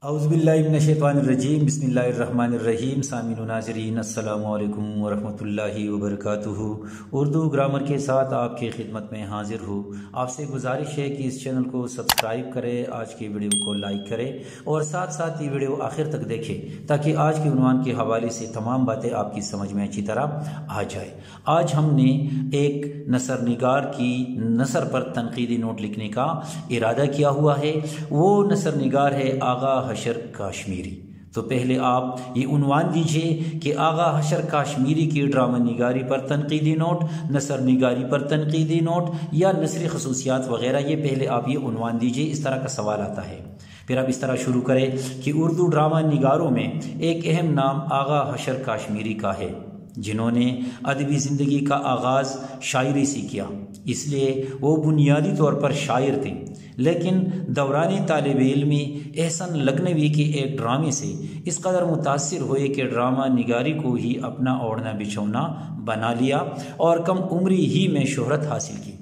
اعوذ باللہ من الشیطان الرجیم بسم اللہ الرحمن الرحیم سامعین و ناظرین السلام علیکم ورحمۃ اللہ وبرکاتہ۔ اردو گرامر کے ساتھ آپ کی خدمت میں حاضر ہوں۔ آپ سے گزارش ہے کہ اس چینل کو سبسکرائب کریں، آج کی ویڈیو کو لائک کریں اور ساتھ ساتھ یہ ویڈیو آخر تک دیکھیں تاکہ آج کے عنوان کے حوالے سے تمام باتیں آپ کی سمجھ میں اچھی طرح آ جائے۔ آج ہم نے ایک نثر نگار کی نثر پر تنقیدی نوٹ لکھنے کا ارادہ کیا ہوا ہے۔ وہ نثر نگار ہے آغا حشر کاشمیری۔ تو پہلے آپ یہ عنوان دیجئے کہ آغا حشر کاشمیری کی ڈرامہ نگاری پر تنقیدی نوٹ، نثر نگاری پر تنقیدی نوٹ یا نثری خصوصیات وغیرہ، یہ پہلے آپ یہ عنوان دیجئے، اس طرح کا سوال آتا ہے۔ پھر آپ اس طرح شروع کریں کہ اردو ڈرامہ نگاروں میں ایک اہم نام آغا حشر کاشمیری کا ہے، جنہوں نے ادبی زندگی کا آغاز شاعری سے کیا، اس لیے وہ بنیادی طور پر شاعر تھے، لیکن دوران طالب علمی احسن لکھنوی کے ایک ڈرامے سے اس قدر متاثر ہوئے کہ ڈرامہ نگاری کو ہی اپنا اوڑھنا بچھونا بنا لیا اور کم عمری ہی میں شہرت حاصل کی۔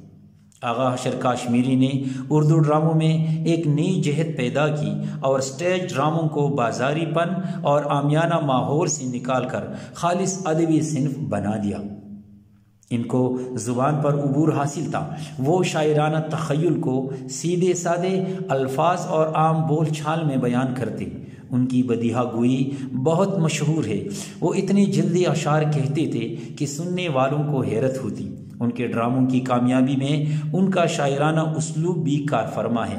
آغا حشر کاشمیری نے اردو ڈراموں میں ایک نئی جہت پیدا کی اور سٹیج ڈراموں کو بازاری پن اور عامیانہ ماحول سے نکال کر خالص ادبی صنف بنا دیا۔ ان کو زبان پر عبور حاصل تھا، وہ شاعرانہ تخیل کو سیدھے سادے الفاظ اور عام بول چھال میں بیان کرتے۔ ان کی بدیہہ گوئی بہت مشہور ہے، وہ اتنی جلدی اشعار کہتے تھے کہ سننے والوں کو حیرت ہوتی۔ ان کے ڈراموں کی کامیابی میں ان کا شاعرانہ اسلوب بھی کار فرما ہے۔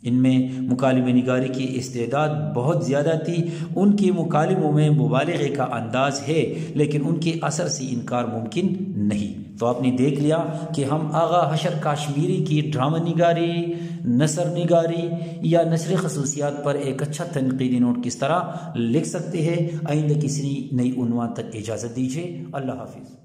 ان میں مکالمہ نگاری کی استعداد بہت زیادہ تھی، ان کے مکالموں میں مبالغے کا انداز ہے، لیکن ان کے اثر سے انکار ممکن نہیں۔ تو آپ نے دیکھ لیا کہ ہم آغا حشر کاشمیری کی ڈرامہ نگاری، نثر نگاری یا نثری خصوصیات پر ایک اچھا تنقیدی نوٹ کس طرح لکھ سکتے ہیں۔ آئندہ کسی نئی عنوان تک اجازت دیجیے۔ اللہ حافظ۔